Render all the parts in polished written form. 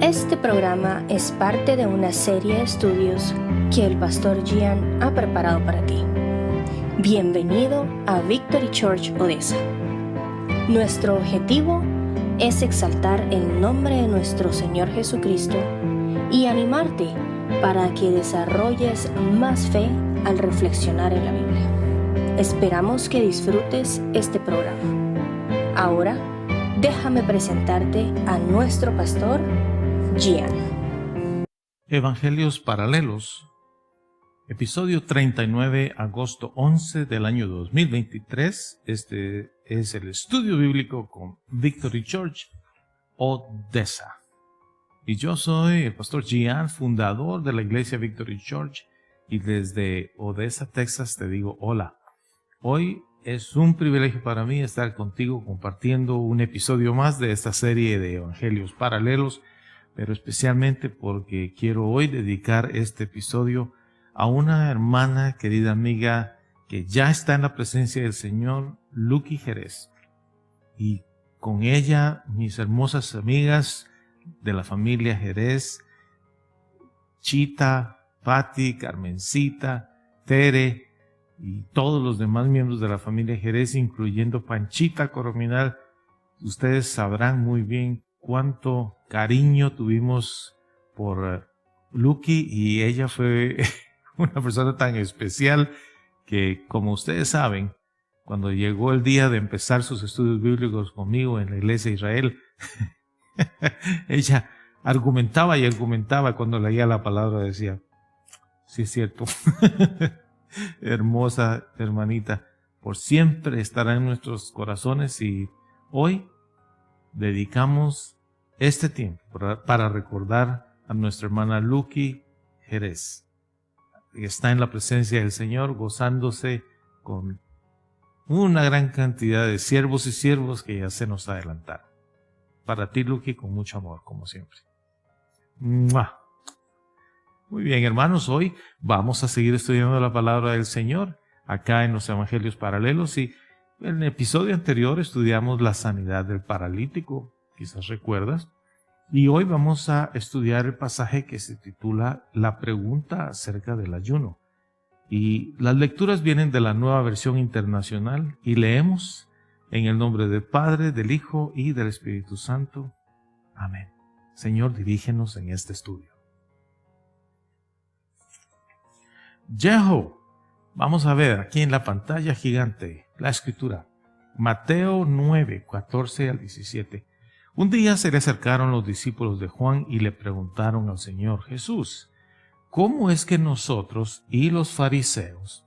Este programa es parte de una serie de estudios que el pastor Gian ha preparado para ti. Bienvenido a Victory Church Odessa. Nuestro objetivo es exaltar el nombre de nuestro Señor Jesucristo y animarte para que desarrolles más fe al reflexionar en la Biblia. Esperamos que disfrutes este programa. Ahora, déjame presentarte a nuestro pastor, Gian. Evangelios Paralelos, episodio 39, agosto 11 del año 2023. Este es el estudio bíblico con Victory Church Odessa. Y yo soy el pastor Gian, fundador de la iglesia Victory Church, y desde Odessa, Texas, te digo hola. Hoy es un privilegio para mí estar contigo compartiendo un episodio más de esta serie de Evangelios Paralelos, pero especialmente porque quiero hoy dedicar este episodio a una hermana, querida amiga, que ya está en la presencia del Señor, Lucky Jerez. Y con ella, mis hermosas amigas de la familia Jerez, Chita, Patti, Carmencita, Tere y todos los demás miembros de la familia Jerez, incluyendo Panchita Corominal. Ustedes sabrán muy bien cuánto cariño tuvimos por Lucky, y ella fue una persona tan especial que, como ustedes saben, cuando llegó el día de empezar sus estudios bíblicos conmigo en la iglesia de Israel, ella argumentaba y argumentaba. Cuando leía la palabra decía, sí es cierto. Hermosa hermanita, por siempre estará en nuestros corazones, y hoy dedicamos este tiempo para recordar a nuestra hermana Lucky Jerez, que está en la presencia del Señor, gozándose con una gran cantidad de siervos y siervos que ya se nos adelantaron. Para ti, Lucky, con mucho amor, como siempre. ¡Mua! Muy bien, hermanos, hoy vamos a seguir estudiando la palabra del Señor acá en los Evangelios Paralelos, y en el episodio anterior estudiamos la sanidad del paralítico, quizás recuerdas, y hoy vamos a estudiar el pasaje que se titula La pregunta acerca del ayuno. Y las lecturas vienen de la Nueva Versión Internacional, y leemos en el nombre del Padre, del Hijo y del Espíritu Santo. Amén. Señor, dirígenos en este estudio. Yeho, vamos a ver aquí en la pantalla gigante la escritura. Mateo 9, 14 al 17. Un día se le acercaron los discípulos de Juan y le preguntaron al Señor Jesús, ¿cómo es que nosotros y los fariseos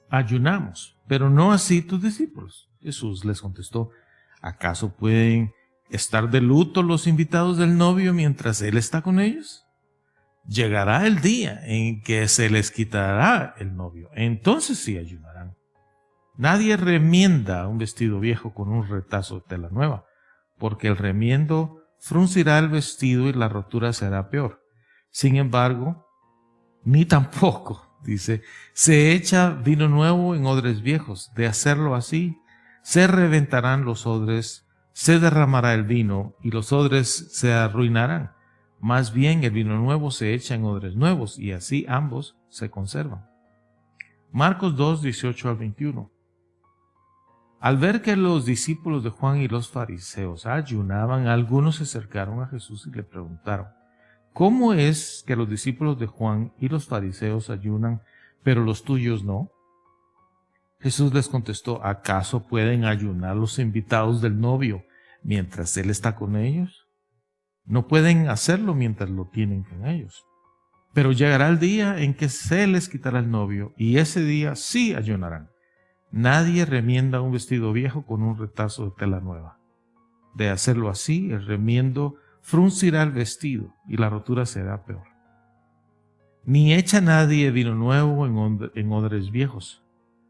ayunamos, pero no así tus discípulos? Jesús les contestó, ¿acaso pueden estar de luto los invitados del novio mientras él está con ellos? Llegará el día en que se les quitará el novio, entonces sí ayunarán. Nadie remienda un vestido viejo con un retazo de tela nueva, porque el remiendo fruncirá el vestido y la rotura será peor. Sin embargo, ni tampoco, dice, se echa vino nuevo en odres viejos. De hacerlo así, se reventarán los odres, se derramará el vino y los odres se arruinarán. Más bien el vino nuevo se echa en odres nuevos, y así ambos se conservan. Marcos 2, 18 al 21. Al ver que los discípulos de Juan y los fariseos ayunaban, algunos se acercaron a Jesús y le preguntaron, ¿cómo es que los discípulos de Juan y los fariseos ayunan, pero los tuyos no? Jesús les contestó, ¿acaso pueden ayunar los invitados del novio mientras él está con ellos? No pueden hacerlo mientras lo tienen con ellos. Pero llegará el día en que se les quitará el novio, y ese día sí ayunarán. Nadie remienda un vestido viejo con un retazo de tela nueva. De hacerlo así, el remiendo fruncirá el vestido y la rotura será peor. Ni echa nadie vino nuevo en odres viejos.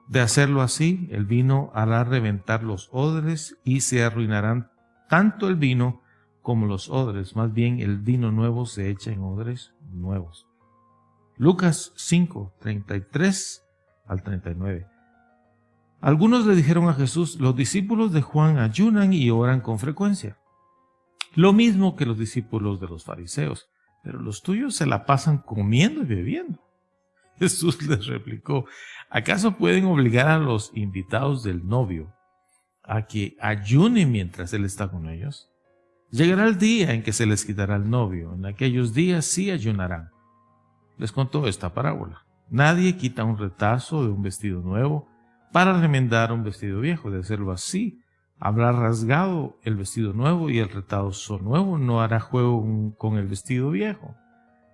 De hacerlo así, el vino hará reventar los odres y se arruinarán tanto el vino como los odres. Más bien el vino nuevo se echa en odres nuevos. Lucas 5, 33 al 39. Algunos le dijeron a Jesús, los discípulos de Juan ayunan y oran con frecuencia. Lo mismo que los discípulos de los fariseos, pero los tuyos se la pasan comiendo y bebiendo. Jesús les replicó, ¿acaso pueden obligar a los invitados del novio a que ayunen mientras él está con ellos? Llegará el día en que se les quitará el novio, en aquellos días sí ayunarán. Les contó esta parábola. Nadie quita un retazo de un vestido nuevo para remendar un vestido viejo. De hacerlo así, habrá rasgado el vestido nuevo y el retazo nuevo no hará juego con el vestido viejo.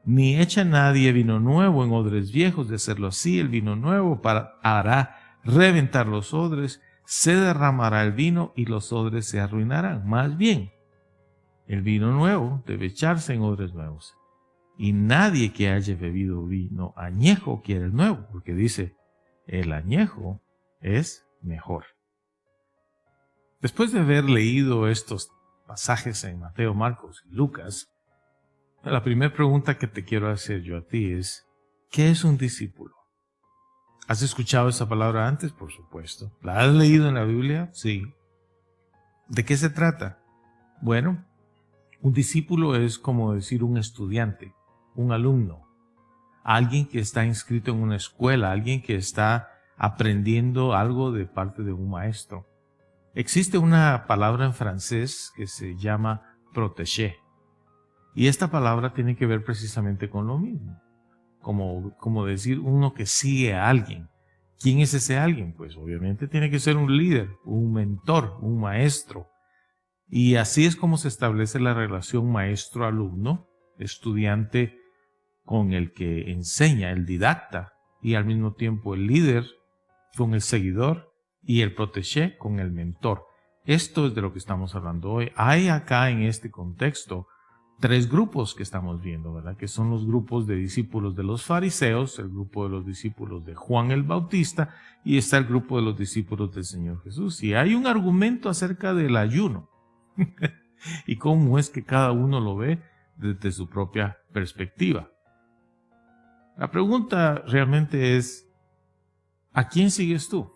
Ni echa nadie vino nuevo en odres viejos. De hacerlo así, el vino nuevo hará reventar los odres, se derramará el vino y los odres se arruinarán. Más bien, el vino nuevo debe echarse en odres nuevos. Y nadie que haya bebido vino añejo quiere el nuevo, porque dice, el añejo es mejor. Después de haber leído estos pasajes en Mateo, Marcos y Lucas, la primera pregunta que te quiero hacer yo a ti es, ¿qué es un discípulo? ¿Has escuchado esa palabra antes? Por supuesto. ¿La has leído en la Biblia? Sí. ¿De qué se trata? Bueno, un discípulo es como decir un estudiante, un alumno, alguien que está inscrito en una escuela, alguien que está aprendiendo algo de parte de un maestro. Existe una palabra en francés que se llama protégé, y esta palabra tiene que ver precisamente con lo mismo, como decir uno que sigue a alguien. ¿Quién es ese alguien? Pues obviamente tiene que ser un líder, un mentor, un maestro. Y así es como se establece la relación maestro-alumno, estudiante con el que enseña, el didacta, y al mismo tiempo el líder con el seguidor y el protégé con el mentor. Esto es de lo que estamos hablando hoy. Hay acá en este contexto tres grupos que estamos viendo, ¿verdad? Que son los grupos de discípulos de los fariseos, el grupo de los discípulos de Juan el Bautista y está el grupo de los discípulos del Señor Jesús. Y hay un argumento acerca del ayuno y cómo es que cada uno lo ve desde su propia perspectiva. La pregunta realmente es, ¿a quién sigues tú?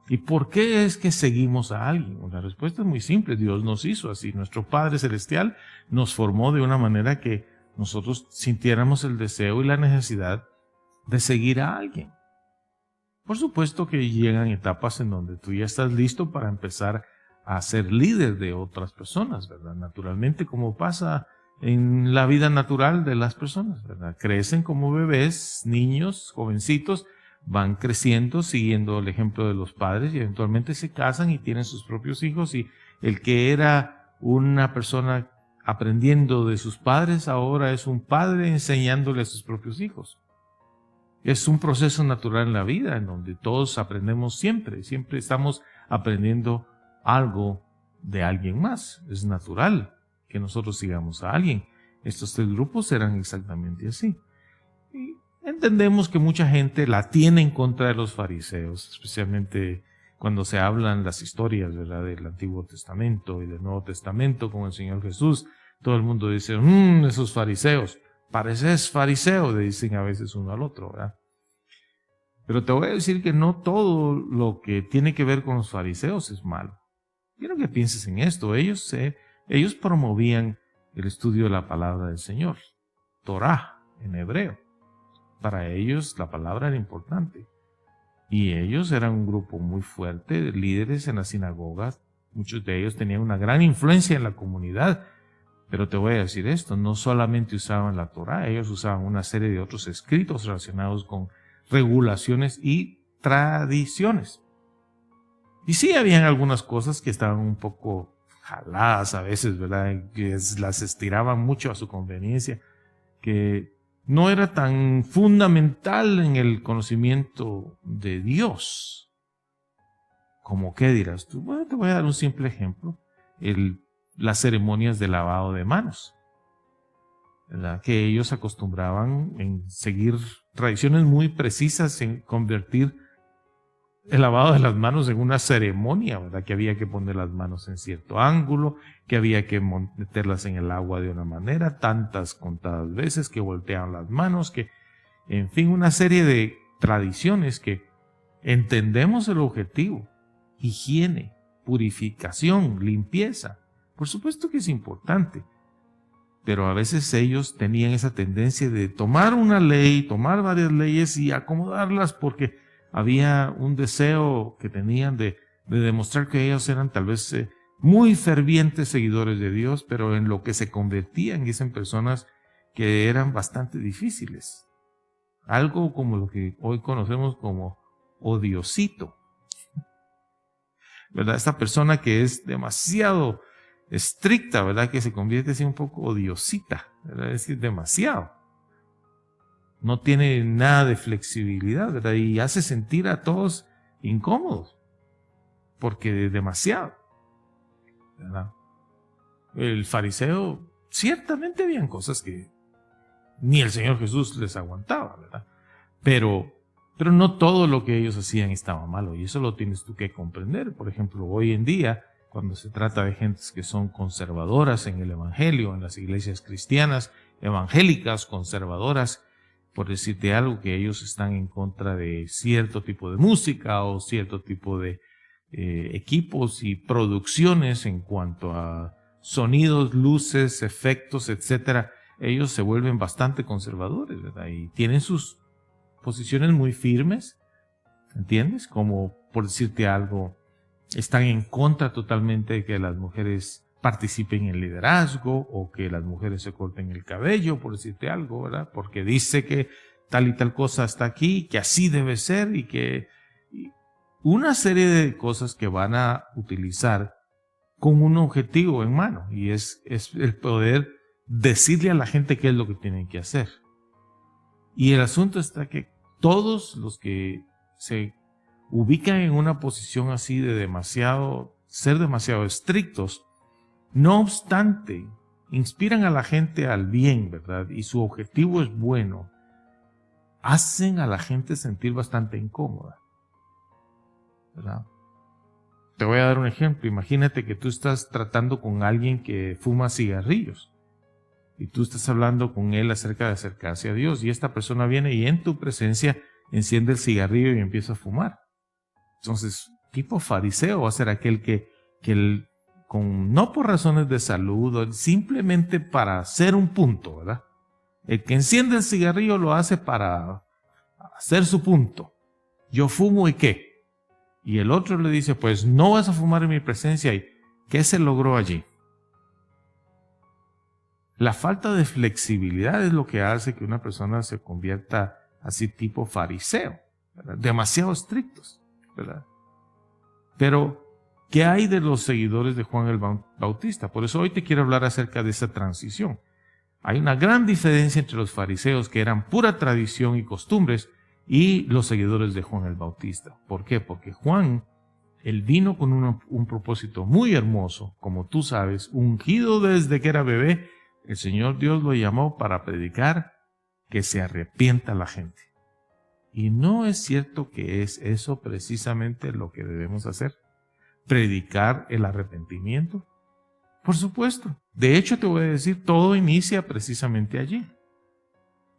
¿Y por qué es que seguimos a alguien? La respuesta es muy simple. Dios nos hizo así. Nuestro Padre Celestial nos formó de una manera que nosotros sintiéramos el deseo y la necesidad de seguir a alguien. Por supuesto que llegan etapas en donde tú ya estás listo para empezar a ser líder de otras personas, ¿verdad? Naturalmente, como pasa en la vida natural de las personas, ¿verdad? Crecen como bebés, niños, jovencitos, van creciendo siguiendo el ejemplo de los padres y eventualmente se casan y tienen sus propios hijos, y el que era una persona aprendiendo de sus padres ahora es un padre enseñándole a sus propios hijos. Es un proceso natural en la vida en donde todos aprendemos siempre estamos aprendiendo algo de alguien más. Es natural que nosotros sigamos a alguien. Estos tres grupos eran exactamente así. Y entendemos que mucha gente la tiene en contra de los fariseos, especialmente cuando se hablan las historias, ¿verdad?, del Antiguo Testamento y del Nuevo Testamento con el Señor Jesús. Todo el mundo dice, esos fariseos, pareces fariseo, le dicen a veces uno al otro, ¿verdad? Pero te voy a decir que no todo lo que tiene que ver con los fariseos es malo. Quiero que pienses en esto. Ellos promovían el estudio de la palabra del Señor, Torah en hebreo. Para ellos la palabra era importante. Y ellos eran un grupo muy fuerte de líderes en las sinagogas. Muchos de ellos tenían una gran influencia en la comunidad. Pero te voy a decir esto, no solamente usaban la Torah, ellos usaban una serie de otros escritos relacionados con regulaciones y tradiciones. Y sí, habían algunas cosas que estaban un poco jaladas a veces, ¿verdad?, que las estiraban mucho a su conveniencia, que no era tan fundamental en el conocimiento de Dios. ¿Cómo qué dirás tú? Bueno, te voy a dar un simple ejemplo. Las ceremonias de lavado de manos, ¿verdad?, que ellos acostumbraban en seguir tradiciones muy precisas en convertir el lavado de las manos en una ceremonia, ¿verdad?, que había que poner las manos en cierto ángulo, que había que meterlas en el agua de una manera, tantas contadas veces, que volteaban las manos, que, en fin, una serie de tradiciones que entendemos el objetivo: higiene, purificación, limpieza. Por supuesto que es importante, pero a veces ellos tenían esa tendencia de tomar una ley, tomar varias leyes y acomodarlas porque había un deseo que tenían de demostrar que ellos eran tal vez muy fervientes seguidores de Dios, pero en lo que se convertían es en personas que eran bastante difíciles. Algo como lo que hoy conocemos como odiosito, ¿verdad? Esta persona que es demasiado estricta, ¿verdad? Que se convierte así un poco odiosita, ¿verdad? Es decir, demasiado. No tiene nada de flexibilidad, ¿verdad? Y hace sentir a todos incómodos, porque es demasiado, ¿verdad? El fariseo, ciertamente habían cosas que ni el Señor Jesús les aguantaba, ¿verdad? Pero no todo lo que ellos hacían estaba malo, y eso lo tienes tú que comprender. Por ejemplo, hoy en día, cuando se trata de gentes que son conservadoras en el evangelio, en las iglesias cristianas, evangélicas, conservadoras, por decirte algo, que ellos están en contra de cierto tipo de música o cierto tipo de equipos y producciones en cuanto a sonidos, luces, efectos, etcétera, ellos se vuelven bastante conservadores, ¿verdad? Y tienen sus posiciones muy firmes, ¿entiendes? Como, por decirte algo, están en contra totalmente de que las mujeres participen en liderazgo o que las mujeres se corten el cabello, por decirte algo, ¿verdad? Porque dice que tal y tal cosa está aquí, que así debe ser y que una serie de cosas que van a utilizar con un objetivo en mano, y es el poder decirle a la gente qué es lo que tienen que hacer. Y el asunto está que todos los que se ubican en una posición así de ser demasiado estrictos, no obstante, inspiran a la gente al bien, ¿verdad? Y su objetivo es bueno, hacen a la gente sentir bastante incómoda, ¿verdad? Te voy a dar un ejemplo. Imagínate que tú estás tratando con alguien que fuma cigarrillos y tú estás hablando con él acerca de acercarse a Dios, y esta persona viene y en tu presencia enciende el cigarrillo y empieza a fumar. Entonces, tipo fariseo va a ser aquel que no por razones de salud, simplemente para hacer un punto, ¿verdad? El que enciende el cigarrillo lo hace para hacer su punto. Yo fumo y ¿qué? Y el otro le dice, pues no vas a fumar en mi presencia. ¿Y qué se logró allí? La falta de flexibilidad es lo que hace que una persona se convierta así tipo fariseo, ¿verdad? Demasiado estrictos, ¿verdad? Pero, ¿qué hay de los seguidores de Juan el Bautista? Por eso hoy te quiero hablar acerca de esa transición. Hay una gran diferencia entre los fariseos, que eran pura tradición y costumbres, y los seguidores de Juan el Bautista. ¿Por qué? Porque Juan, él vino con un propósito muy hermoso, como tú sabes, ungido desde que era bebé. El Señor Dios lo llamó para predicar que se arrepienta la gente. Y no es cierto que es eso precisamente lo que debemos hacer, predicar el arrepentimiento. Por supuesto. De hecho, te voy a decir, todo inicia precisamente allí.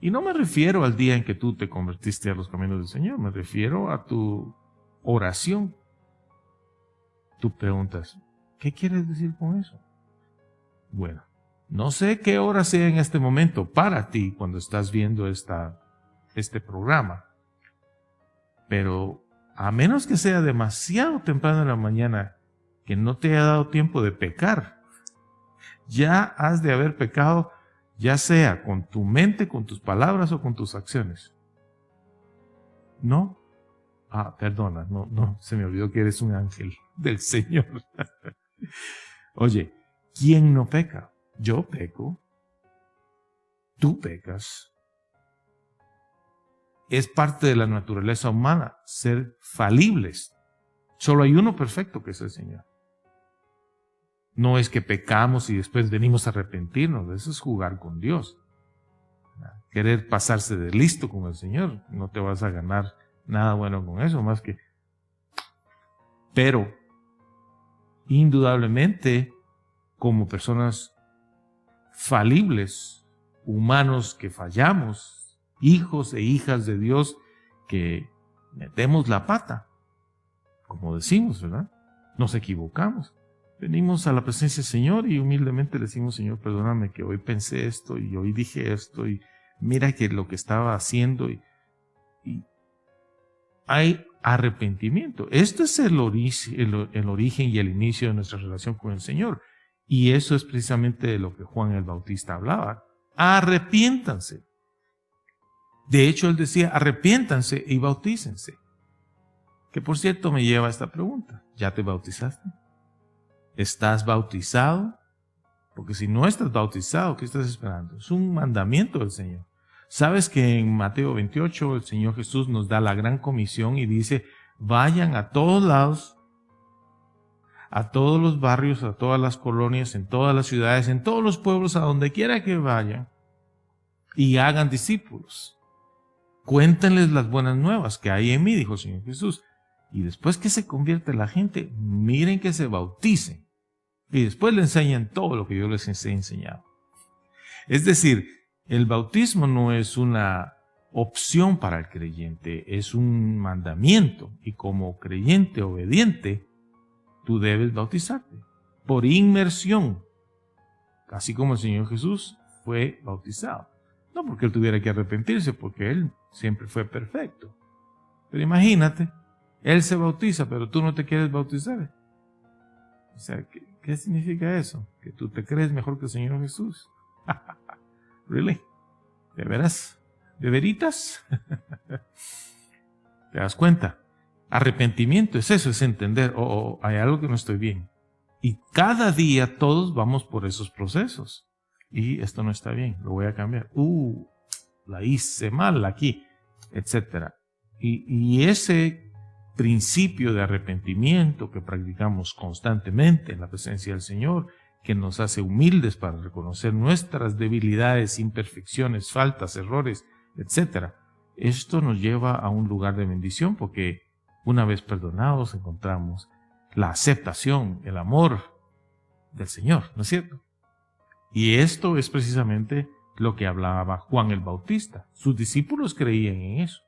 Y no me refiero al día en que tú te convertiste a los caminos del Señor, me refiero a tu oración. Tú preguntas, ¿qué quieres decir con eso? Bueno, no sé qué hora sea en este momento para ti cuando estás viendo este programa, pero a menos que sea demasiado temprano en la mañana, que no te haya dado tiempo de pecar, ya has de haber pecado, ya sea con tu mente, con tus palabras o con tus acciones. ¿No? Perdona, no, se me olvidó que eres un ángel del Señor. Oye, ¿quién no peca? Yo peco. Tú pecas. Es parte de la naturaleza humana ser falibles. Solo hay uno perfecto, que es el Señor. No es que pecamos y después venimos a arrepentirnos. Eso es jugar con Dios. Querer pasarse de listo con el Señor. No te vas a ganar nada bueno con eso, más que... Pero, indudablemente, como personas falibles, humanos que fallamos, hijos e hijas de Dios que metemos la pata, como decimos, ¿verdad? Nos equivocamos. venimos a la presencia del Señor y humildemente le decimos, Señor, perdóname que hoy pensé esto y hoy dije esto y mira que lo que estaba haciendo y hay arrepentimiento. Esto es el origen y el inicio de nuestra relación con el Señor. Y eso es precisamente de lo que Juan el Bautista hablaba. Arrepiéntanse. De hecho, él decía, arrepiéntanse y bautícense. Que por cierto me lleva a esta pregunta. ¿Ya te bautizaste? ¿Estás bautizado? Porque si no estás bautizado, ¿qué estás esperando? Es un mandamiento del Señor. ¿Sabes que en Mateo 28 el Señor Jesús nos da la gran comisión y dice, vayan a todos lados, a todos los barrios, a todas las colonias, en todas las ciudades, en todos los pueblos, a donde quiera que vayan, y hagan discípulos? Cuéntenles las buenas nuevas que hay en mí, dijo el Señor Jesús. Y después que se convierte la gente, miren que se bauticen. Y después le enseñan todo lo que yo les he enseñado. Es decir, el bautismo no es una opción para el creyente, es un mandamiento. Y como creyente obediente, tú debes bautizarte por inmersión, así como el Señor Jesús fue bautizado. No porque él tuviera que arrepentirse, porque él siempre fue perfecto. Pero imagínate, él se bautiza, pero tú no te quieres bautizar. O sea, ¿qué significa eso? ¿Que tú te crees mejor que el Señor Jesús? ¿Really? ¿De veras? ¿De veritas? ¿Te das cuenta? Arrepentimiento es eso, es entender, hay algo que no estoy bien. Y cada día todos vamos por esos procesos. Y esto no está bien, lo voy a cambiar. La hice mal aquí, etc. Y ese principio de arrepentimiento que practicamos constantemente en la presencia del Señor, que nos hace humildes para reconocer nuestras debilidades, imperfecciones, faltas, errores, etc. Esto nos lleva a un lugar de bendición porque una vez perdonados encontramos la aceptación, el amor del Señor, ¿no es cierto? Y esto es precisamente lo que hablaba Juan el Bautista. Sus discípulos creían en eso.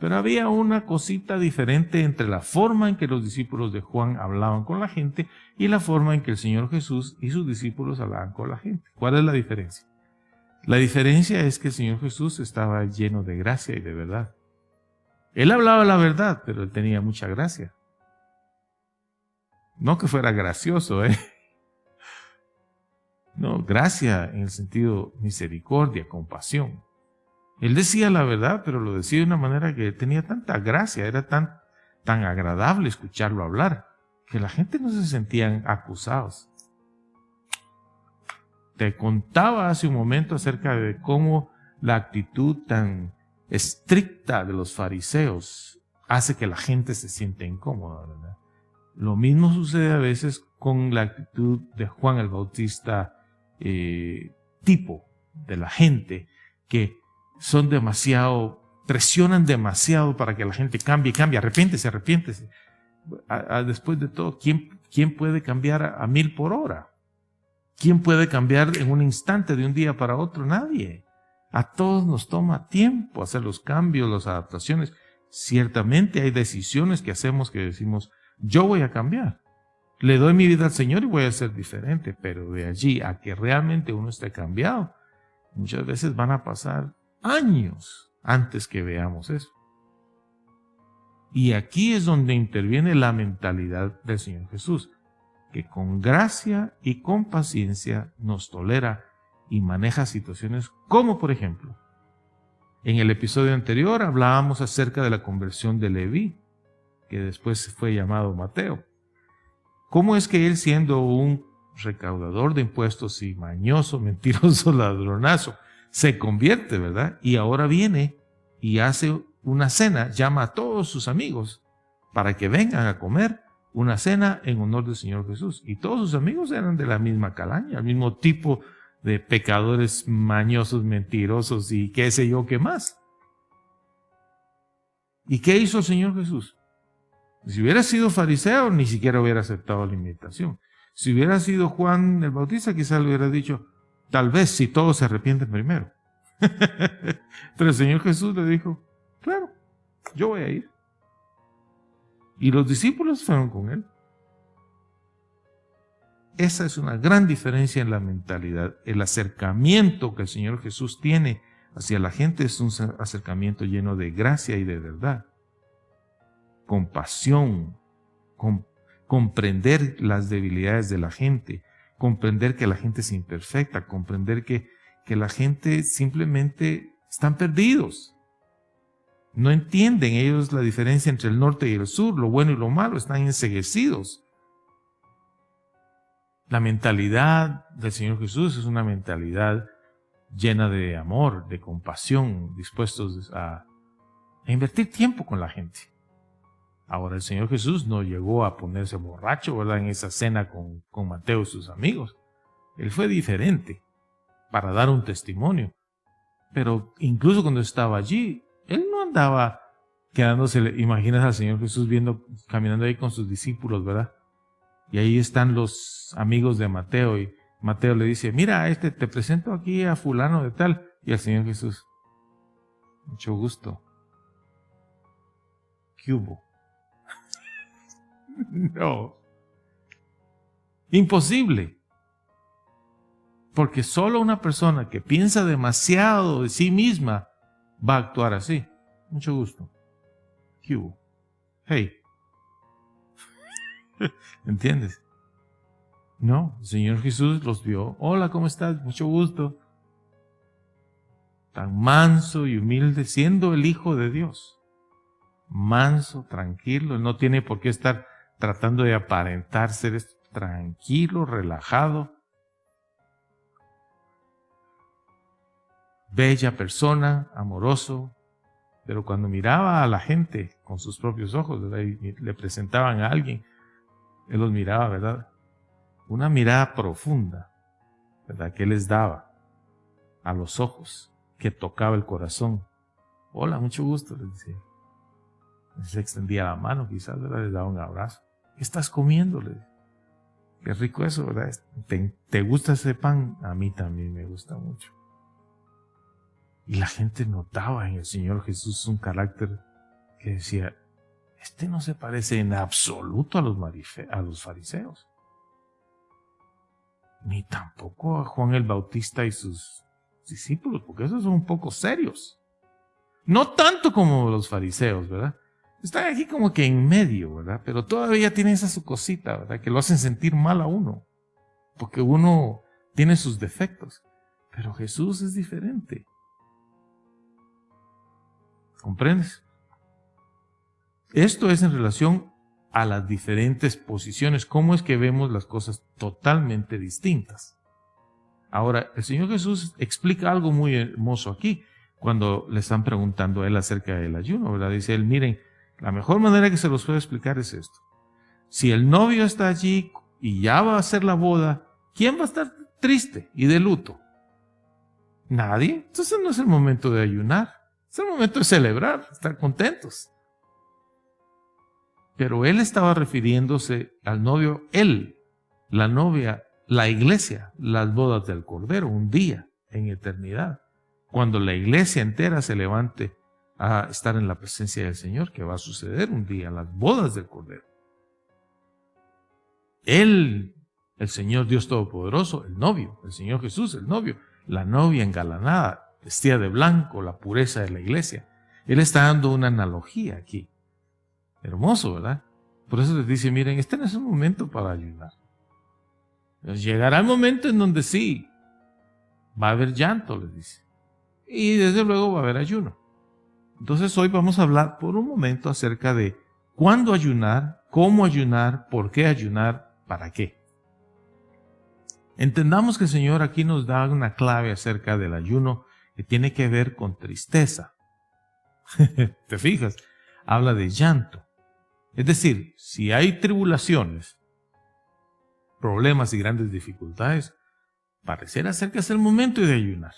Pero había una cosita diferente entre la forma en que los discípulos de Juan hablaban con la gente y la forma en que el Señor Jesús y sus discípulos hablaban con la gente. ¿Cuál es la diferencia? La diferencia es que el Señor Jesús estaba lleno de gracia y de verdad. Él hablaba la verdad, pero él tenía mucha gracia. No que fuera gracioso, No, gracia en el sentido misericordia, compasión. Él decía la verdad, pero lo decía de una manera que tenía tanta gracia, era tan agradable escucharlo hablar, que la gente no se sentían acusados. Te contaba hace un momento acerca de cómo la actitud tan estricta de los fariseos hace que la gente se sienta incómoda, ¿verdad? Lo mismo sucede a veces con la actitud de Juan el Bautista, tipo de la gente, que son presionan demasiado para que la gente cambie, arrepiéntese. Después de todo, ¿quién puede cambiar a 1000 por hora? ¿Quién puede cambiar en un instante de un día para otro? Nadie. A todos nos toma tiempo hacer los cambios, las adaptaciones. Ciertamente hay decisiones que hacemos que decimos, yo voy a cambiar. Le doy mi vida al Señor y voy a ser diferente. Pero de allí a que realmente uno esté cambiado, muchas veces van a pasar años antes que veamos eso. Y aquí es donde interviene la mentalidad del Señor Jesús, que con gracia y con paciencia nos tolera y maneja situaciones como, por ejemplo, en el episodio anterior hablábamos acerca de la conversión de Leví, que después fue llamado Mateo. ¿Cómo es que él, siendo un recaudador de impuestos y mañoso, mentiroso, ladronazo, se convierte, ¿verdad? Y ahora viene y hace una cena, llama a todos sus amigos para que vengan a comer una cena en honor del Señor Jesús. Y todos sus amigos eran de la misma calaña, el mismo tipo de pecadores mañosos, mentirosos y qué sé yo qué más. ¿Y qué hizo el Señor Jesús? Si hubiera sido fariseo, ni siquiera hubiera aceptado la invitación. Si hubiera sido Juan el Bautista, quizás le hubiera dicho, tal vez si todos se arrepienten primero. Pero el Señor Jesús le dijo, claro, yo voy a ir. Y los discípulos fueron con él. Esa es una gran diferencia en la mentalidad. El acercamiento que el Señor Jesús tiene hacia la gente es un acercamiento lleno de gracia y de verdad. Compasión, comprender las debilidades de la gente, comprender que la gente es imperfecta, comprender que la gente simplemente están perdidos. No entienden ellos la diferencia entre el norte y el sur, lo bueno y lo malo, están enceguecidos. La mentalidad del Señor Jesús es una mentalidad llena de amor, de compasión, dispuestos a invertir tiempo con la gente. Ahora, el Señor Jesús no llegó a ponerse borracho, ¿verdad?, en esa cena con Mateo y sus amigos. Él fue diferente para dar un testimonio. Pero incluso cuando estaba allí, Él no andaba quedándose, imaginas al Señor Jesús caminando ahí con sus discípulos, ¿verdad? Y ahí están los amigos de Mateo y Mateo le dice, mira, te presento aquí a fulano de tal. Y al Señor Jesús, mucho gusto. ¿Qué hubo? No. Imposible. Porque solo una persona que piensa demasiado de sí misma va a actuar así. Mucho gusto. ¿Qué hubo? Hey. ¿Entiendes? No, el Señor Jesús los vio. Hola, ¿cómo estás? Mucho gusto. Tan manso y humilde, siendo el Hijo de Dios. Manso, tranquilo, no tiene por qué estar tratando de aparentar ser tranquilo, relajado. Bella persona, amoroso, pero cuando miraba a la gente con sus propios ojos, ¿verdad?, y le presentaban a alguien, Él los miraba, ¿verdad? Una mirada profunda, ¿verdad?, que Él les daba a los ojos, que tocaba el corazón. Hola, mucho gusto, les decía. Les extendía la mano, quizás, ¿verdad?, les daba un abrazo. ¿Qué estás comiendo? Les decía. Qué rico eso, ¿verdad? ¿Te gusta ese pan? A mí también me gusta mucho. Y la gente notaba en el Señor Jesús un carácter que decía, no se parece en absoluto a los fariseos. Ni tampoco a Juan el Bautista y sus discípulos, porque esos son un poco serios. No tanto como los fariseos, ¿verdad? Están aquí como que en medio, ¿verdad? Pero todavía tienen esa su cosita, ¿verdad?, que lo hacen sentir mal a uno, porque uno tiene sus defectos. Pero Jesús es diferente. ¿Comprendes? Esto es en relación a las diferentes posiciones, cómo es que vemos las cosas totalmente distintas. Ahora, el Señor Jesús explica algo muy hermoso aquí, cuando le están preguntando a Él acerca del ayuno, ¿verdad? Dice Él, miren, la mejor manera que se los puedo explicar es esto. Si el novio está allí y ya va a hacer la boda, ¿quién va a estar triste y de luto? Nadie. Entonces no es el momento de ayunar, es el momento de celebrar, estar contentos. Pero Él estaba refiriéndose al novio, Él, la novia, la iglesia, las bodas del Cordero, un día en eternidad, cuando la iglesia entera se levante a estar en la presencia del Señor, que va a suceder un día, las bodas del Cordero. Él, el Señor Dios Todopoderoso, el novio, el Señor Jesús, el novio, la novia engalanada, vestida de blanco, la pureza de la iglesia. Él está dando una analogía aquí. Hermoso, ¿verdad? Por eso les dice, miren, no es un momento para ayunar. Llegará el momento en donde sí, va a haber llanto, les dice. Y desde luego va a haber ayuno. Entonces hoy vamos a hablar por un momento acerca de cuándo ayunar, cómo ayunar, por qué ayunar, para qué. Entendamos que el Señor aquí nos da una clave acerca del ayuno que tiene que ver con tristeza. ¿Te fijas? Habla de llanto. Es decir, si hay tribulaciones, problemas y grandes dificultades, parecerá ser que es el momento de ayunar.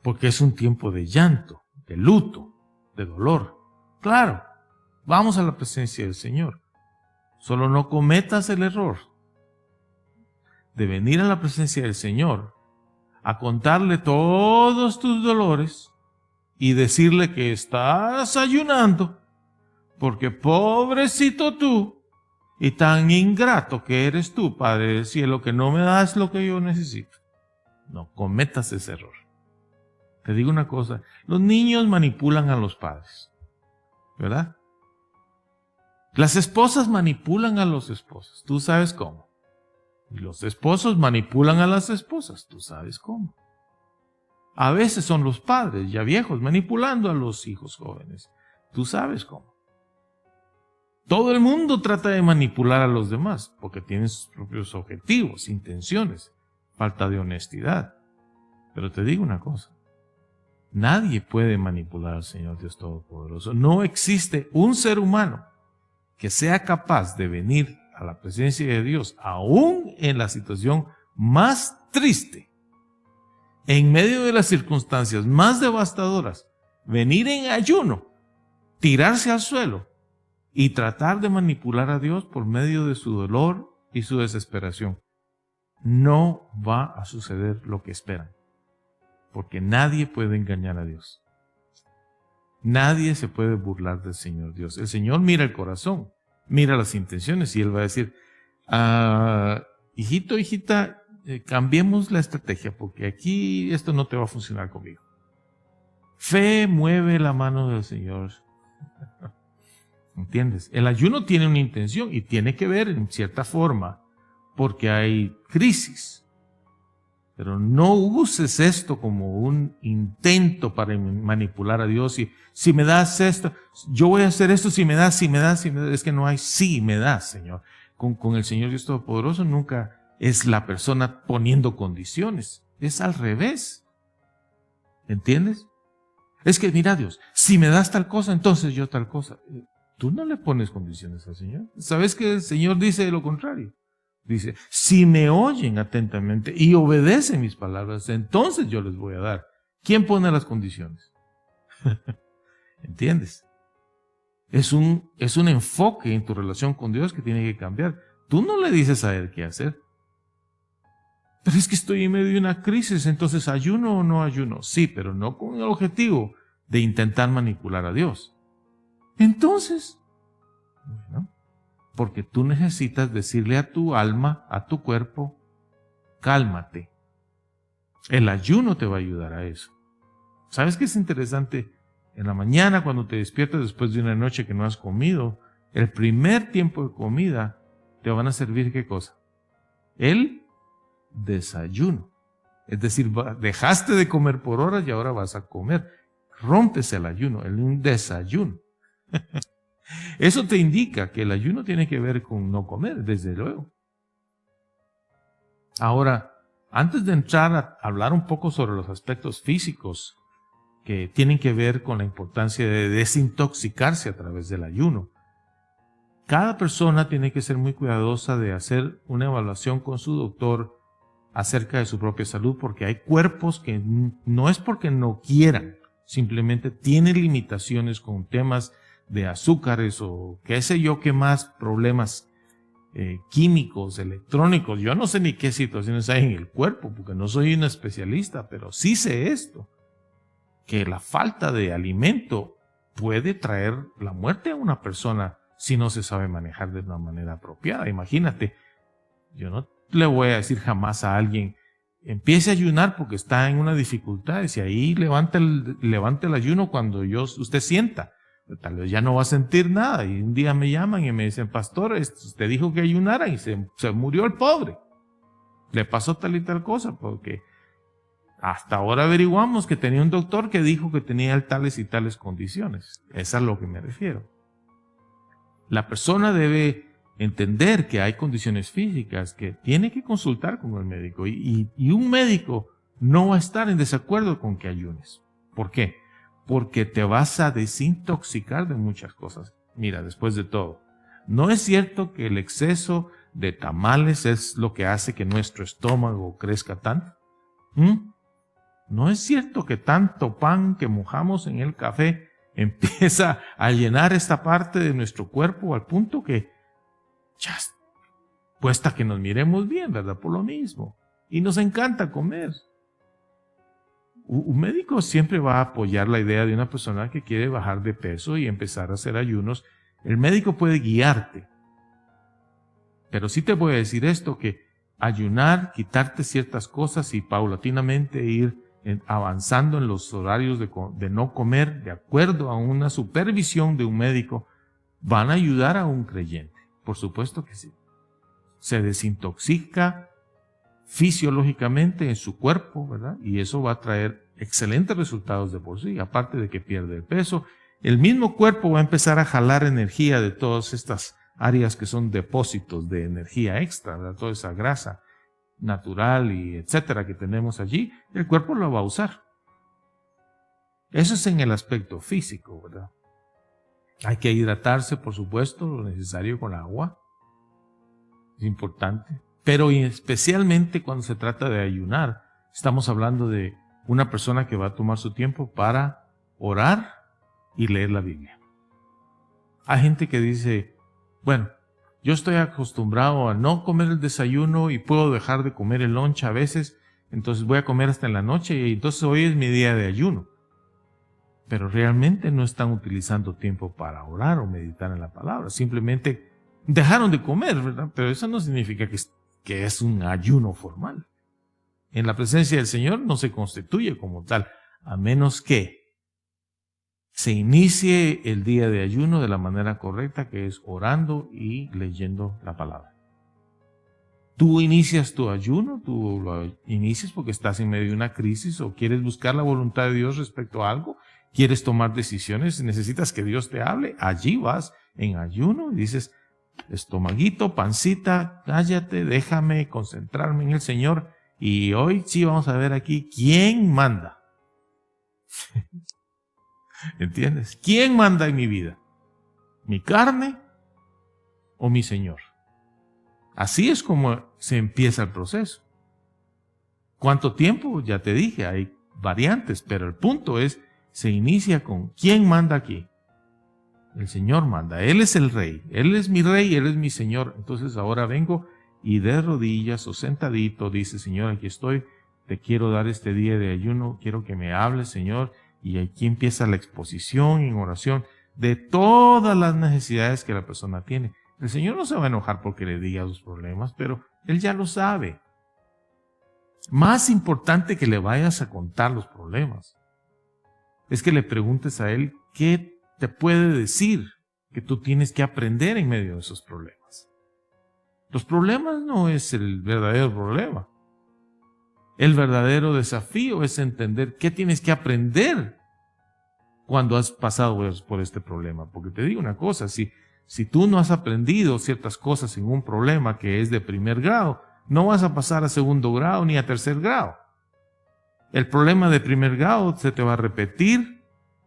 Porque es un tiempo de llanto, de luto, de dolor. Claro, vamos a la presencia del Señor. Solo no cometas el error de venir a la presencia del Señor a contarle todos tus dolores y decirle que estás ayunando porque pobrecito tú, y tan ingrato que eres tú, Padre del cielo, que no me das lo que yo necesito. No cometas ese error. Te digo una cosa, los niños manipulan a los padres, ¿verdad? Las esposas manipulan a los esposos, tú sabes cómo. Y los esposos manipulan a las esposas, tú sabes cómo. A veces son los padres ya viejos manipulando a los hijos jóvenes, tú sabes cómo. Todo el mundo trata de manipular a los demás porque tienen sus propios objetivos, intenciones, falta de honestidad. Pero te digo una cosa, nadie puede manipular al Señor Dios Todopoderoso. No existe un ser humano que sea capaz de venir a la presencia de Dios, aún en la situación más triste, en medio de las circunstancias más devastadoras, venir en ayuno, tirarse al suelo y tratar de manipular a Dios por medio de su dolor y su desesperación. No va a suceder lo que esperan, porque nadie puede engañar a Dios. Nadie se puede burlar del Señor Dios. El Señor mira el corazón, mira las intenciones y Él va a decir, hijito, hijita, cambiemos la estrategia porque aquí esto no te va a funcionar conmigo. Fe mueve la mano del Señor. ¿Entiendes? El ayuno tiene una intención y tiene que ver en cierta forma porque hay crisis. Pero no uses esto como un intento para manipular a Dios. Y si me das esto, yo voy a hacer esto, si me das. Es que no hay sí me das, Señor. Con el Señor Dios Todopoderoso nunca es la persona poniendo condiciones. Es al revés. ¿Entiendes? Es que mira Dios, si me das tal cosa, entonces yo tal cosa. Tú no le pones condiciones al Señor. ¿Sabes que el Señor dice lo contrario? Dice, si me oyen atentamente y obedecen mis palabras, entonces yo les voy a dar. ¿Quién pone las condiciones? ¿Entiendes? Es un enfoque en tu relación con Dios que tiene que cambiar. Tú no le dices a Él qué hacer. Pero es que estoy en medio de una crisis, entonces ¿ayuno o no ayuno? Sí, pero no con el objetivo de intentar manipular a Dios. Entonces, bueno, porque tú necesitas decirle a tu alma, a tu cuerpo, cálmate. El ayuno te va a ayudar a eso. ¿Sabes qué es interesante? En la mañana, cuando te despiertas después de una noche que no has comido, el primer tiempo de comida te van a servir ¿qué cosa? El desayuno. Es decir, dejaste de comer por horas y ahora vas a comer. Rompes el ayuno, un desayuno. Eso te indica que el ayuno tiene que ver con no comer, desde luego. Ahora, antes de entrar a hablar un poco sobre los aspectos físicos que tienen que ver con la importancia de desintoxicarse a través del ayuno, cada persona tiene que ser muy cuidadosa de hacer una evaluación con su doctor acerca de su propia salud, porque hay cuerpos que no es porque no quieran, simplemente tienen limitaciones con temas de azúcares o qué sé yo qué más problemas químicos, electrónicos. Yo no sé ni qué situaciones hay en el cuerpo porque no soy un especialista, pero sí sé esto, que la falta de alimento puede traer la muerte a una persona si no se sabe manejar de una manera apropiada. Imagínate, yo no le voy a decir jamás a alguien empiece a ayunar porque está en una dificultad y si ahí levante el ayuno cuando usted sienta. Tal vez ya no va a sentir nada y un día me llaman y me dicen, pastor, usted dijo que ayunara y se murió el pobre. Le pasó tal y tal cosa porque hasta ahora averiguamos que tenía un doctor que dijo que tenía tales y tales condiciones. Es a lo que me refiero. La persona debe entender que hay condiciones físicas que tiene que consultar con el médico y un médico no va a estar en desacuerdo con que ayunes. ¿Por qué? Porque te vas a desintoxicar de muchas cosas. Mira, después de todo, ¿no es cierto que el exceso de tamales es lo que hace que nuestro estómago crezca tanto? ¿No es cierto que tanto pan que mojamos en el café empieza a llenar esta parte de nuestro cuerpo al punto que ya cuesta que nos miremos bien, ¿verdad? Por lo mismo. Y nos encanta comer. Un médico siempre va a apoyar la idea de una persona que quiere bajar de peso y empezar a hacer ayunos. El médico puede guiarte, Pero sí te voy a decir esto, que ayunar, quitarte ciertas cosas y paulatinamente ir avanzando en los horarios de no comer, de acuerdo a una supervisión de un médico, van a ayudar a un creyente. Por supuesto que sí. Se desintoxica fisiológicamente en su cuerpo, ¿verdad? Y eso va a traer excelentes resultados de por sí, aparte de que pierde el peso. El mismo cuerpo va a empezar a jalar energía de todas estas áreas que son depósitos de energía extra, ¿verdad? Toda esa grasa natural y etcétera que tenemos allí, el cuerpo lo va a usar. Eso es en el aspecto físico, ¿verdad? Hay que hidratarse, por supuesto, lo necesario con agua. Es importante. Pero especialmente cuando se trata de ayunar, estamos hablando de una persona que va a tomar su tiempo para orar y leer la Biblia. Hay gente que dice, bueno, yo estoy acostumbrado a no comer el desayuno y puedo dejar de comer el lunch a veces, entonces voy a comer hasta en la noche y entonces hoy es mi día de ayuno. Pero realmente no están utilizando tiempo para orar o meditar en la palabra. Simplemente dejaron de comer, ¿verdad? Pero eso no significa que es un ayuno formal. En la presencia del Señor no se constituye como tal, a menos que se inicie el día de ayuno de la manera correcta, que es orando y leyendo la palabra. Tú inicias tu ayuno, tú lo inicias porque estás en medio de una crisis o quieres buscar la voluntad de Dios respecto a algo, quieres tomar decisiones, necesitas que Dios te hable, allí vas en ayuno y dices, estomaguito, pancita, cállate, déjame concentrarme en el Señor y hoy sí vamos a ver aquí quién manda. ¿Entiendes? ¿Quién manda en mi vida? ¿Mi carne o mi Señor? Así es como se empieza el proceso. ¿Cuánto tiempo? Ya te dije, hay variantes, pero el punto es, se inicia con ¿quién manda aquí? El Señor manda, Él es el Rey, Él es mi Rey, Él es mi Señor. Entonces ahora vengo y de rodillas o sentadito dice, Señor, aquí estoy, te quiero dar este día de ayuno, quiero que me hables, Señor. Y aquí empieza la exposición en oración de todas las necesidades que la persona tiene. El Señor no se va a enojar porque le diga sus problemas, pero Él ya lo sabe. Más importante que le vayas a contar los problemas es que le preguntes a Él qué te puede decir que tú tienes que aprender en medio de esos problemas. Los problemas no es el verdadero problema. El verdadero desafío es entender qué tienes que aprender cuando has pasado por este problema. Porque te digo una cosa, si tú no has aprendido ciertas cosas en un problema que es de primer grado, no vas a pasar a segundo grado ni a tercer grado. El problema de primer grado se te va a repetir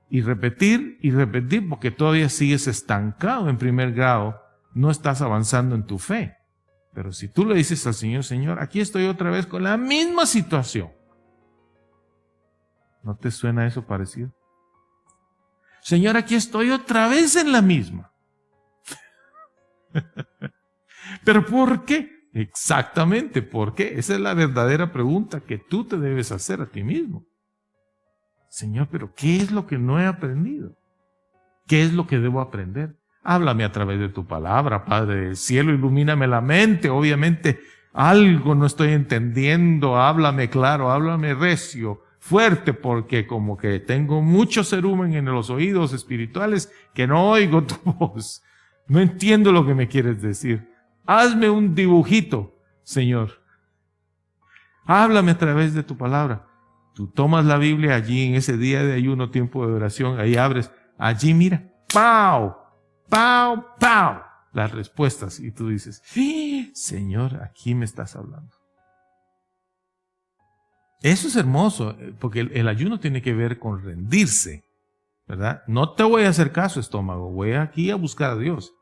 y repetir y repetir porque todavía sigues estancado en primer grado, no estás avanzando en tu fe. Pero si tú le dices al Señor, Señor, aquí estoy otra vez con la misma situación. ¿No te suena eso parecido? Señor, aquí estoy otra vez en la misma. ¿Pero por qué? Exactamente, ¿por qué? Esa es la verdadera pregunta que tú te debes hacer a ti mismo. Señor, ¿pero qué es lo que no he aprendido? ¿Qué es lo que debo aprender? Háblame a través de tu palabra, Padre del cielo, ilumíname la mente. Obviamente algo no estoy entendiendo, háblame claro, háblame recio, fuerte, porque como que tengo mucho cerumen en los oídos espirituales que no oigo tu voz. No entiendo lo que me quieres decir. Hazme un dibujito, Señor. Háblame a través de tu palabra. Tú tomas la Biblia allí en ese día de ayuno, tiempo de oración, ahí abres, allí mira, ¡pau! ¡Pau! ¡Pau! Las respuestas. Y tú dices, ¡sí! Señor, aquí me estás hablando. Eso es hermoso, porque el ayuno tiene que ver con rendirse, ¿verdad? No te voy a hacer caso, estómago, voy aquí a buscar a Dios.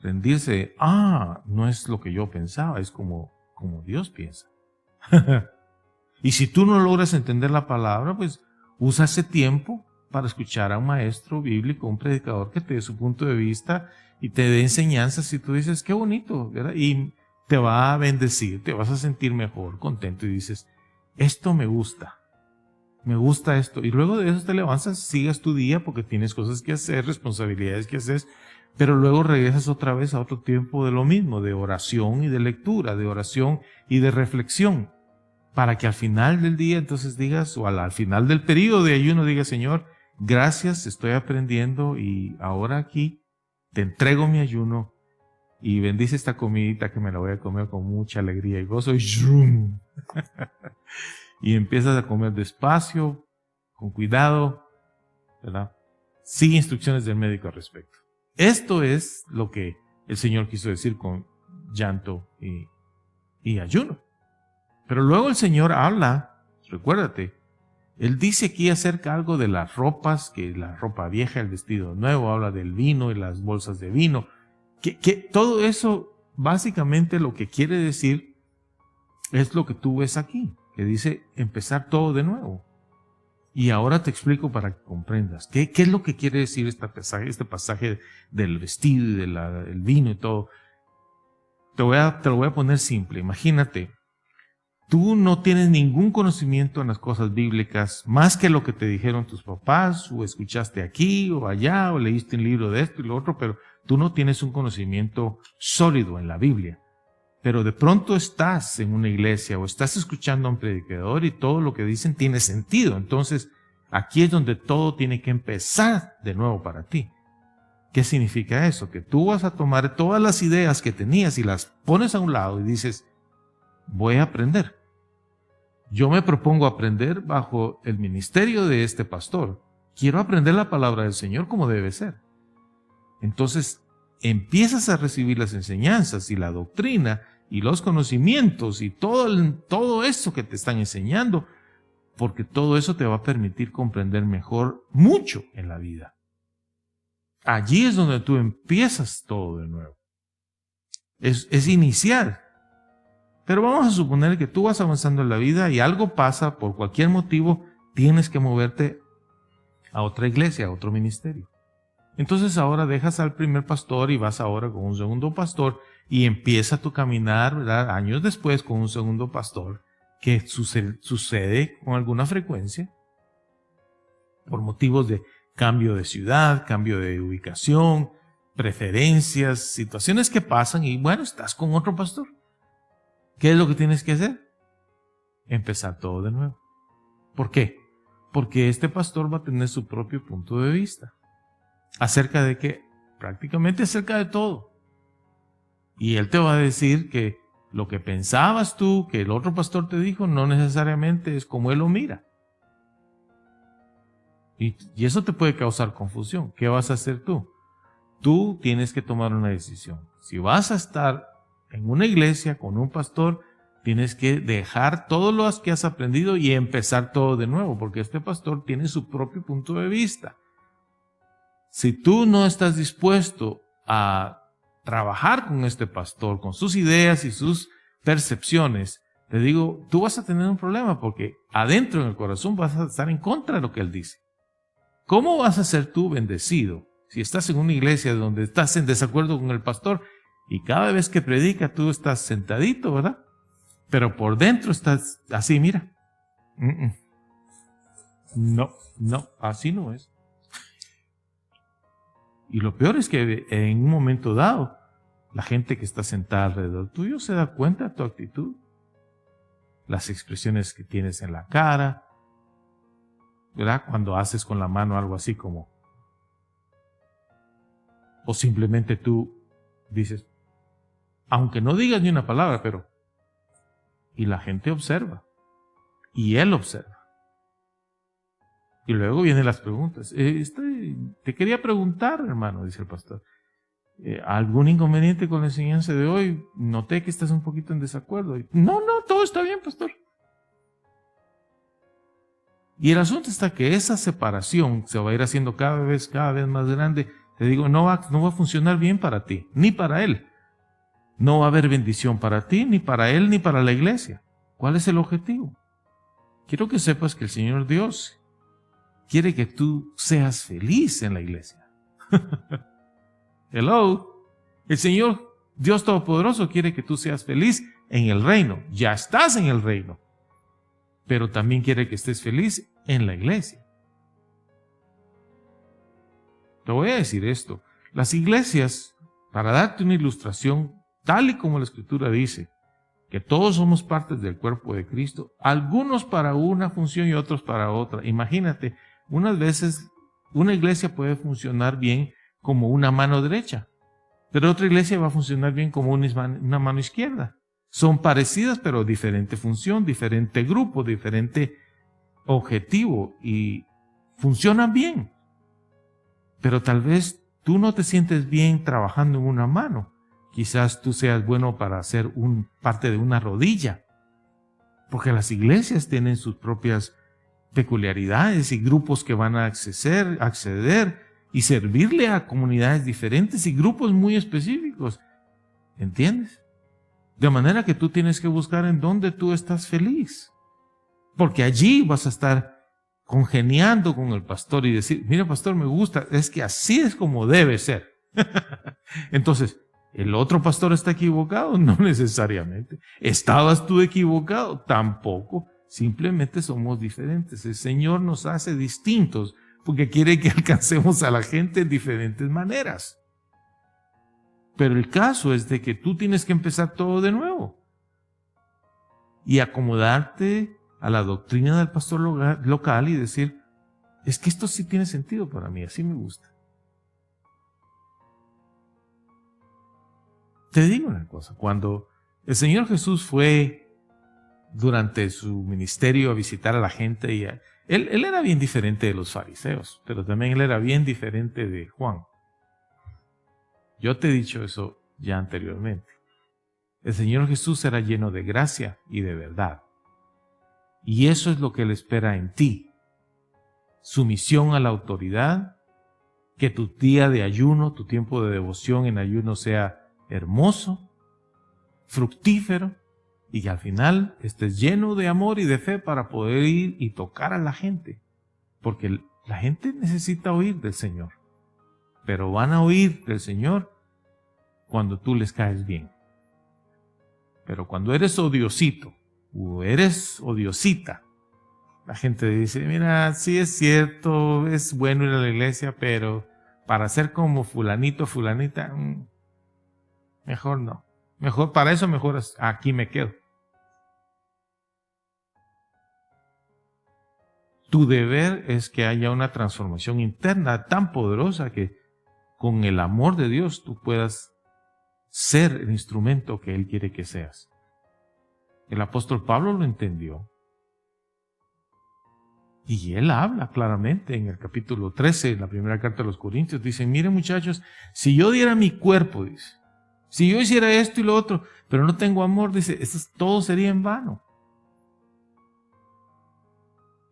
Rendirse, no es lo que yo pensaba, es como Dios piensa. Y si tú no logras entender la palabra, pues usa ese tiempo para escuchar a un maestro bíblico, un predicador que te dé su punto de vista y te dé enseñanzas y tú dices, qué bonito, ¿verdad? Y te va a bendecir, te vas a sentir mejor, contento y dices, esto me gusta esto. Y luego de eso te levantas, sigas tu día porque tienes cosas que hacer, responsabilidades que hacer, pero luego regresas otra vez a otro tiempo de lo mismo, de oración y de lectura, de oración y de reflexión, para que al final del día entonces digas, o al final del periodo de ayuno digas, Señor, gracias, estoy aprendiendo y ahora aquí te entrego mi ayuno y bendice esta comidita que me la voy a comer con mucha alegría y gozo. Y empiezas a comer despacio, con cuidado, ¿verdad? Sigue instrucciones del médico al respecto. Esto es lo que el Señor quiso decir con llanto y ayuno. Pero luego el Señor habla, recuérdate, Él dice aquí acerca algo de las ropas, que la ropa vieja, el vestido nuevo, habla del vino y las bolsas de vino. Que todo eso, básicamente lo que quiere decir es lo que tú ves aquí, que dice empezar todo de nuevo. Y ahora te explico para que comprendas. ¿Qué es lo que quiere decir este pasaje del vestido y del vino y todo? Te lo voy a poner simple. Imagínate, tú no tienes ningún conocimiento en las cosas bíblicas más que lo que te dijeron tus papás, o escuchaste aquí o allá, o leíste un libro de esto y lo otro, pero tú no tienes un conocimiento sólido en la Biblia. Pero de pronto estás en una iglesia o estás escuchando a un predicador y todo lo que dicen tiene sentido. Entonces, aquí es donde todo tiene que empezar de nuevo para ti. ¿Qué significa eso? Que tú vas a tomar todas las ideas que tenías y las pones a un lado y dices, voy a aprender. Yo me propongo aprender bajo el ministerio de este pastor. Quiero aprender la palabra del Señor como debe ser. Entonces, empiezas a recibir las enseñanzas y la doctrina y los conocimientos y todo eso que te están enseñando, porque todo eso te va a permitir comprender mejor mucho en la vida. Allí es donde tú empiezas todo de nuevo. Es iniciar. Pero vamos a suponer que tú vas avanzando en la vida y algo pasa, por cualquier motivo, tienes que moverte a otra iglesia, a otro ministerio. Entonces ahora dejas al primer pastor y vas ahora con un segundo pastor y empieza tu caminar, ¿verdad? Años después con un segundo pastor, que sucede con alguna frecuencia por motivos de cambio de ciudad, cambio de ubicación, preferencias, situaciones que pasan y bueno, estás con otro pastor. ¿Qué es lo que tienes que hacer? Empezar todo de nuevo. ¿Por qué? Porque este pastor va a tener su propio punto de vista. ¿Acerca de qué? Prácticamente acerca de todo. Y él te va a decir que lo que pensabas tú, que el otro pastor te dijo, no necesariamente es como él lo mira. Y eso te puede causar confusión. ¿Qué vas a hacer tú? Tú tienes que tomar una decisión. Si vas a estar en una iglesia con un pastor, tienes que dejar todo lo que has aprendido y empezar todo de nuevo, porque este pastor tiene su propio punto de vista. Si tú no estás dispuesto a trabajar con este pastor, con sus ideas y sus percepciones, te digo, tú vas a tener un problema porque adentro en el corazón vas a estar en contra de lo que él dice. ¿Cómo vas a ser tú bendecido si estás en una iglesia donde estás en desacuerdo con el pastor y cada vez que predica tú estás sentadito, ¿verdad? Pero por dentro estás así, mira. No, así no es. Y lo peor es que en un momento dado, la gente que está sentada alrededor tuyo se da cuenta de tu actitud, las expresiones que tienes en la cara, ¿verdad? Cuando haces con la mano algo así como, o simplemente tú dices, aunque no digas ni una palabra, pero, y la gente observa, y él observa. Y luego vienen las preguntas. Te quería preguntar, hermano, dice el pastor, ¿algún inconveniente con la enseñanza de hoy? Noté que estás un poquito en desacuerdo. No, todo está bien, pastor. Y el asunto está que esa separación se va a ir haciendo cada vez más grande. Te digo, no va a funcionar bien para ti, ni para él. No va a haber bendición para ti, ni para él, ni para la iglesia. ¿Cuál es el objetivo? Quiero que sepas que el Señor Dios quiere que tú seas feliz en la iglesia. Hello. El Señor Dios Todopoderoso quiere que tú seas feliz en el reino. Ya estás en el reino. Pero también quiere que estés feliz en la iglesia. Te voy a decir esto. las iglesias, para darte una ilustración, tal y como la Escritura dice, que todos somos partes del cuerpo de Cristo, algunos para una función y otros para otra. Imagínate, unas veces una iglesia puede funcionar bien como una mano derecha, pero otra iglesia va a funcionar bien como una mano izquierda. Son parecidas, pero diferente función, diferente grupo, diferente objetivo, y funcionan bien. Pero tal vez tú no te sientes bien trabajando en una mano. Quizás tú seas bueno para hacer parte de una rodilla, porque las iglesias tienen sus propias peculiaridades y grupos que van a acceder y servirle a comunidades diferentes y grupos muy específicos. ¿Entiendes? De manera que tú tienes que buscar en dónde tú estás feliz, porque allí vas a estar congeniando con el pastor y decir, mira pastor, me gusta, es que así es como debe ser. Entonces, ¿el otro pastor está equivocado? No necesariamente. ¿Estabas tú equivocado? Tampoco. Simplemente somos diferentes. El Señor nos hace distintos porque quiere que alcancemos a la gente de diferentes maneras. Pero el caso es de que tú tienes que empezar todo de nuevo y acomodarte a la doctrina del pastor local y decir, es que esto sí tiene sentido para mí, así me gusta. Te digo una cosa, cuando el Señor Jesús fue durante su ministerio a visitar a la gente, y él era bien diferente de los fariseos, pero también él era bien diferente de Juan. Yo te he dicho eso ya anteriormente. El Señor Jesús era lleno de gracia y de verdad. Y eso es lo que Él espera en ti. Sumisión a la autoridad, que tu día de ayuno, tu tiempo de devoción en ayuno sea hermoso, fructífero, y que al final estés lleno de amor y de fe para poder ir y tocar a la gente. Porque la gente necesita oír del Señor. Pero van a oír del Señor cuando tú les caes bien. Pero cuando eres odiosito o eres odiosita, la gente dice, mira, sí es cierto, es bueno ir a la iglesia, pero para ser como fulanito, fulanita, mejor no. Mejor, para eso mejor aquí me quedo. Tu deber es que haya una transformación interna tan poderosa que con el amor de Dios tú puedas ser el instrumento que Él quiere que seas. El apóstol Pablo lo entendió. Y él habla claramente en el capítulo 13, en la primera carta de los Corintios. Dice, miren muchachos, si yo diera mi cuerpo, dice, si yo hiciera esto y lo otro, pero no tengo amor, dice, todo sería en vano.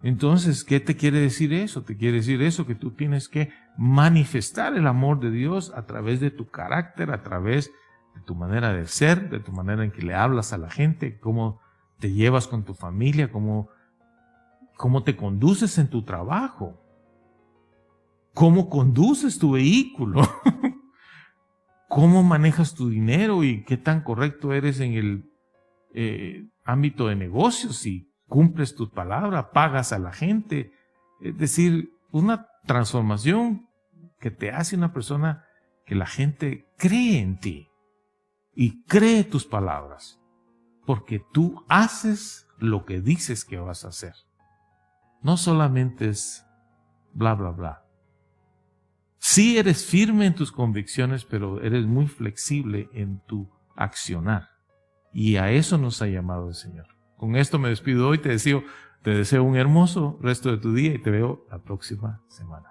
Entonces, ¿qué te quiere decir eso? Te quiere decir eso, que tú tienes que manifestar el amor de Dios a través de tu carácter, a través de tu manera de ser, de tu manera en que le hablas a la gente, cómo te llevas con tu familia, cómo te conduces en tu trabajo, cómo conduces tu vehículo, cómo manejas tu dinero y qué tan correcto eres en el ámbito de negocios, si cumples tu palabra, pagas a la gente. Es decir, una transformación que te hace una persona que la gente cree en ti y cree tus palabras, porque tú haces lo que dices que vas a hacer. No solamente es bla, bla, bla. Sí eres firme en tus convicciones, pero eres muy flexible en tu accionar. Y a eso nos ha llamado el Señor. Con esto me despido hoy, te deseo un hermoso resto de tu día y te veo la próxima semana.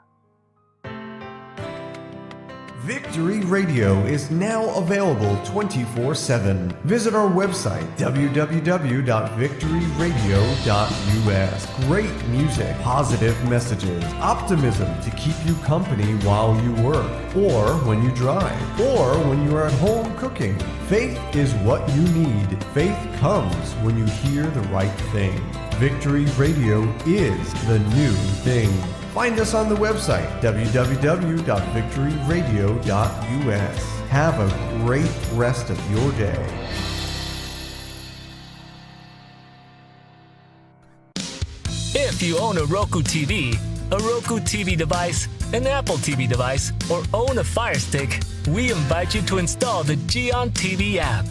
Victory Radio is now available 24/7. Visit our website, www.victoryradio.us. Great music, positive messages, optimism to keep you company while you work, or when you drive, or when you are at home cooking. Faith is what you need. Faith comes when you hear the right thing. Victory Radio is the new thing. Find us on the website, www.victoryradio.us. Have a great rest of your day. If you own a Roku TV, a Roku TV device, an Apple TV device, or own a Fire Stick, we invite you to install the Gion TV app.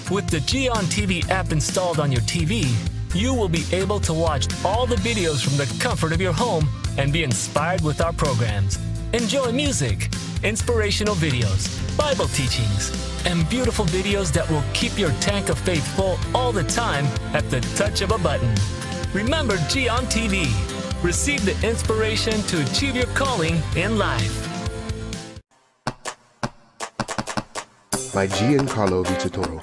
With the Gion TV app installed on your TV, you will be able to watch all the videos from the comfort of your home and be inspired with our programs. Enjoy music, inspirational videos, Bible teachings, and beautiful videos that will keep your tank of faith full all the time at the touch of a button. Remember Gion TV. Receive the inspiration to achieve your calling in life. By Giancarlo Vitatoro.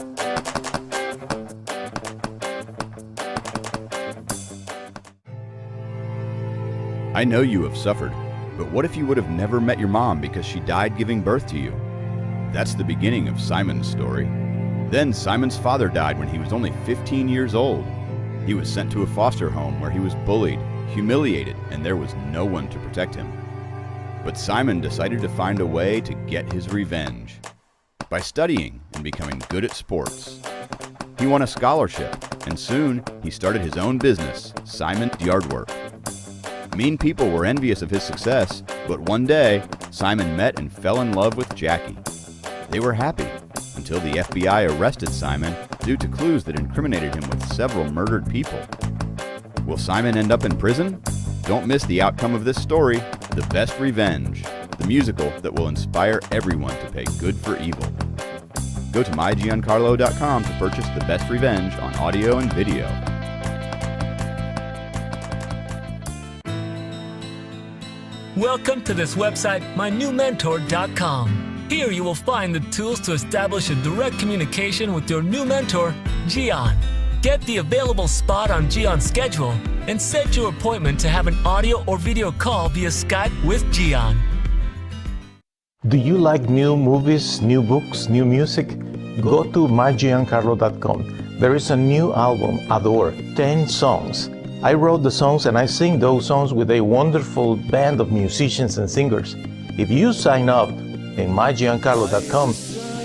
I know you have suffered, but what if you would have never met your mom because she died giving birth to you? That's the beginning of Simon's story. Then Simon's father died when he was only 15 years old. He was sent to a foster home where he was bullied, humiliated, and there was no one to protect him. But Simon decided to find a way to get his revenge by studying and becoming good at sports. He won a scholarship, and soon he started his own business, Simon's Yardwork. Mean people were envious of his success, but one day, Simon met and fell in love with Jackie. They were happy until the FBI arrested Simon due to clues that incriminated him with several murdered people. Will Simon end up in prison? Don't miss the outcome of this story, The Best Revenge, the musical that will inspire everyone to pay good for evil. Go to mygiancarlo.com to purchase The Best Revenge on audio and video. Welcome to this website, mynewmentor.com. Here you will find the tools to establish a direct communication with your new mentor, Gion. Get the available spot on Gion's schedule and set your appointment to have an audio or video call via Skype with Gion. Do you like new movies, new books, new music? Go to mygiancarlo.com. There is a new album, Adore, 10 songs. I wrote the songs and I sing those songs with a wonderful band of musicians and singers. If you sign up in mygiancarlo.com,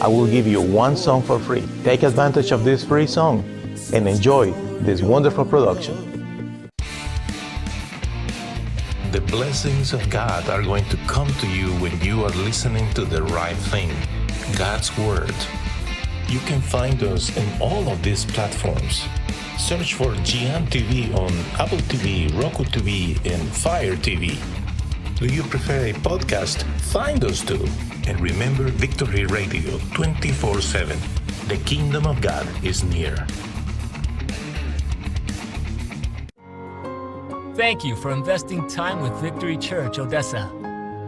I will give you one song for free. Take advantage of this free song and enjoy this wonderful production. The blessings of God are going to come to you when you are listening to the right thing, God's Word. You can find us in all of these platforms. Search for Gion TV on Apple TV, Roku TV, and Fire TV. Do you prefer a podcast? Find us too. And remember Victory Radio 24/7. The kingdom of God is near. Thank you for investing time with Victory Church Odessa.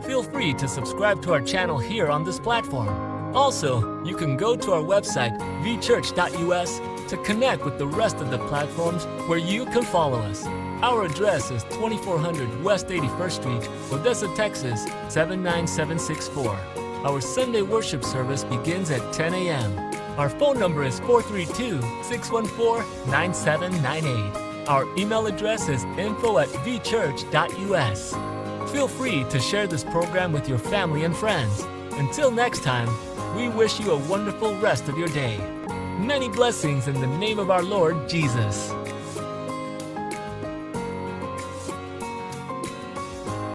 Feel free to subscribe to our channel here on this platform. Also, you can go to our website, vchurch.us, to connect with the rest of the platforms where you can follow us. Our address is 2400 West 81st Street, Odessa, Texas, 79764. Our Sunday worship service begins at 10 a.m. Our phone number is 432-614-9798. Our email address is info@vchurch.us. Feel free to share this program with your family and friends. Until next time, we wish you a wonderful rest of your day. Many blessings in the name of our Lord Jesus.